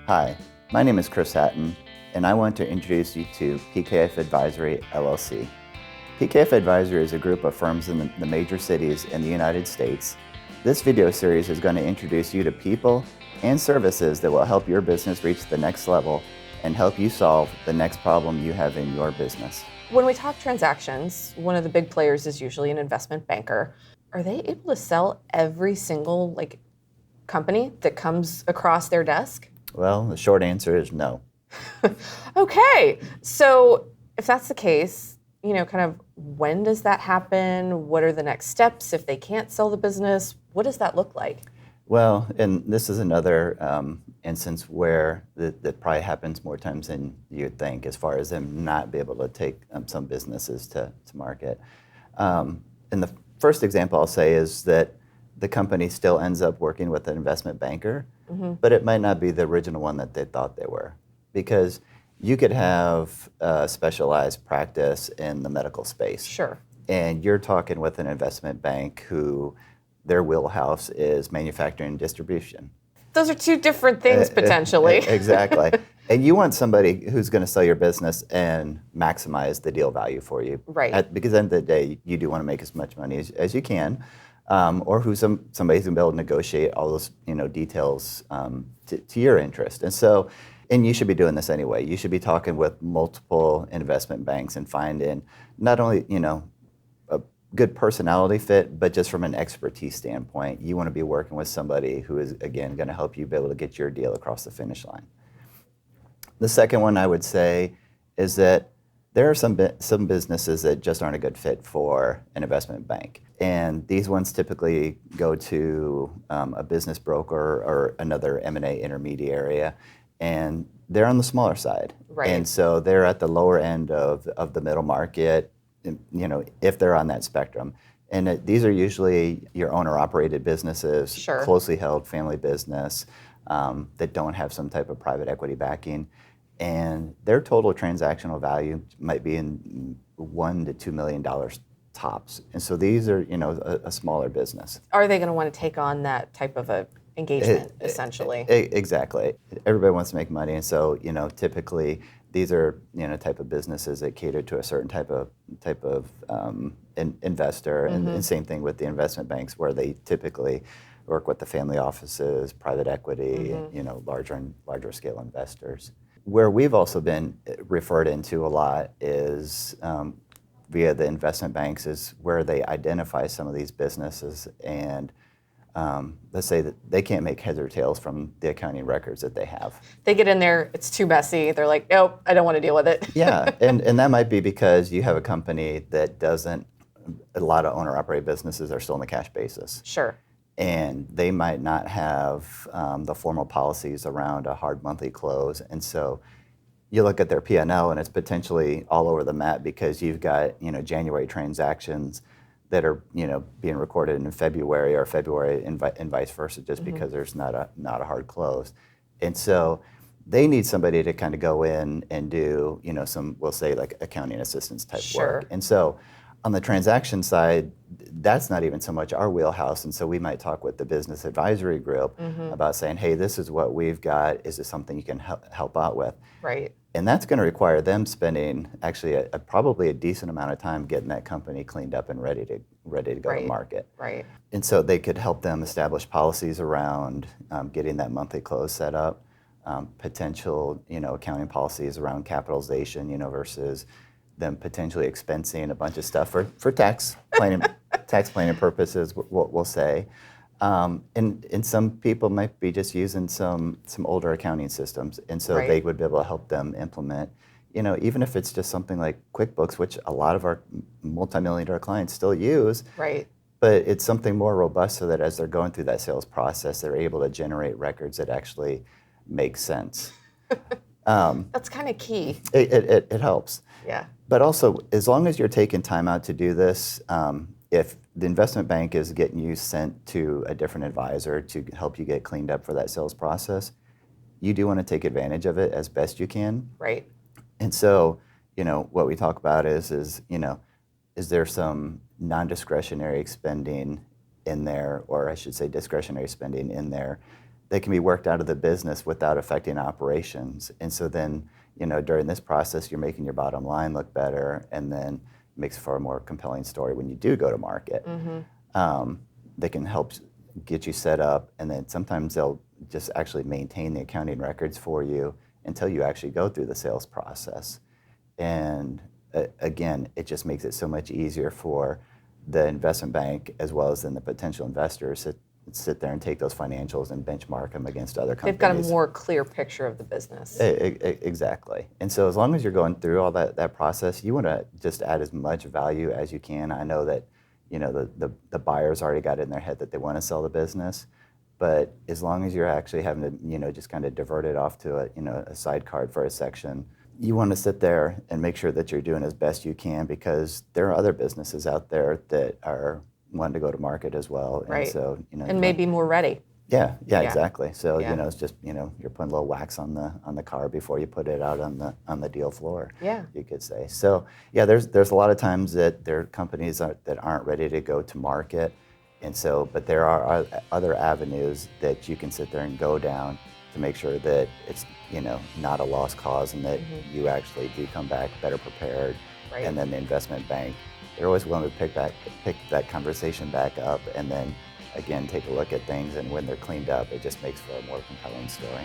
Hi, my name is Chris Hatten, and I want to introduce you to PKF Advisory, LLC. PKF Advisory is a group of firms in the major cities in the United States. This video series is going to introduce you to people and services that will help your business reach the next level and help you solve the next problem you have in your business. When we talk transactions, one of the big players is usually an investment banker. Are they able to sell every single company that comes across their desk? Well, the short answer is no. Okay, so if that's the case, when does that happen? What are the next steps if they can't sell the business? What does that look like? Well, and this is another instance where that probably happens more times than you'd think, as far as them not be able to take some businesses to market. And the first example I'll say is that the company still ends up working with an investment banker, but it might not be the original one that they thought they were. Because you could have a specialized practice in the medical space. Sure. And you're talking with an investment bank who their wheelhouse is manufacturing and distribution. Those are two different things, potentially. Exactly. And you want somebody who's going to sell your business and maximize the deal value for you. Right. Because at the end of the day, you do want to make as much money as you can, or who's somebody's going to be able to negotiate all those details to your interest. And you should be doing this anyway. You should be talking with multiple investment banks and finding not only a good personality fit, but just from an expertise standpoint, you want to be working with somebody who is, again, going to help you be able to get your deal across the finish line. The second one I would say is that there are some businesses that just aren't a good fit for an investment bank. And these ones typically go to a business broker or another M&A intermediary, and they're on the smaller side. Right. And so they're at the lower end of the middle market, if they're on that spectrum. And these are usually your owner-operated businesses, Sure. Closely held family business that don't have some type of private equity backing. And their total transactional value might be in $1 to $2 million tops. And so these are, a smaller business. Are they going to want to take on that type of a engagement, essentially? Exactly. Everybody wants to make money, and so typically these are type of businesses that cater to a certain type of investor, and same thing with the investment banks, where they typically work with the family offices, private equity, larger scale investors. Where we've also been referred into a lot is via the investment banks, is where they identify some of these businesses and let's say that they can't make heads or tails from the accounting records that they have. They get in there, it's too messy. They're like, nope, I don't want to deal with it. Yeah, and that might be because you have a company that doesn't, a lot of owner-operated businesses are still on the cash basis. Sure. And they might not have the formal policies around a hard monthly close. And so you look at their P&L and it's potentially all over the map because you've got January transactions that are being recorded in February and vice versa, just because there's not a hard close. And so they need somebody to kind of go in and do some, we'll say, like accounting assistance type work. And so on the transaction side, that's not even so much our wheelhouse. And so we might talk with the business advisory group about saying, hey, this is what we've got. Is this something you can help out with? Right. And that's going to require them spending actually probably a decent amount of time getting that company cleaned up and ready to go to market. Right. And so they could help them establish policies around getting that monthly close set up, potential accounting policies around capitalization, versus them potentially expensing a bunch of stuff for tax planning purposes. We'll say. And some people might be just using some older accounting systems, and so they would be able to help them implement, even if it's just something like QuickBooks, which a lot of our multi-million-dollar clients still use. Right. But it's something more robust so that as they're going through that sales process, they're able to generate records that actually make sense. That's kind of key. It helps. Yeah. But also, as long as you're taking time out to do this, if the investment bank is getting you sent to a different advisor to help you get cleaned up for that sales process, you do want to take advantage of it as best you can. Right. And so, what we talk about is there some non-discretionary spending in there, or I should say discretionary spending in there, they can be worked out of the business without affecting operations. And so then, during this process, you're making your bottom line look better, and then it makes for a more compelling story when you do go to market. They can help get you set up, and then sometimes they'll just actually maintain the accounting records for you until you actually go through the sales process. And again, it just makes it so much easier for the investment bank as well as then the potential investors to sit there and take those financials and benchmark them against other companies. They've got a more clear picture of the business. Exactly. And so as long as you're going through all that process, you want to just add as much value as you can. I know that the buyer's already got it in their head that they want to sell the business, but as long as you're actually having to just kind of divert it off to a side card for a section, you want to sit there and make sure that you're doing as best you can, because there are other businesses out there that are wanting to go to market as well. Right. And so, and maybe more ready. Yeah, exactly. So, Yeah. it's just, you're putting a little wax on the car before you put it out on the deal floor. Yeah. You could say. So, yeah, there's a lot of times that there are companies that aren't ready to go to market. And so, but there are other avenues that you can sit there and go down to make sure that it's, not a lost cause, and that you actually do come back better prepared. Right. And then the investment bank, they're always willing to pick that conversation back up, and then again take a look at things, and when they're cleaned up, it just makes for a more compelling story.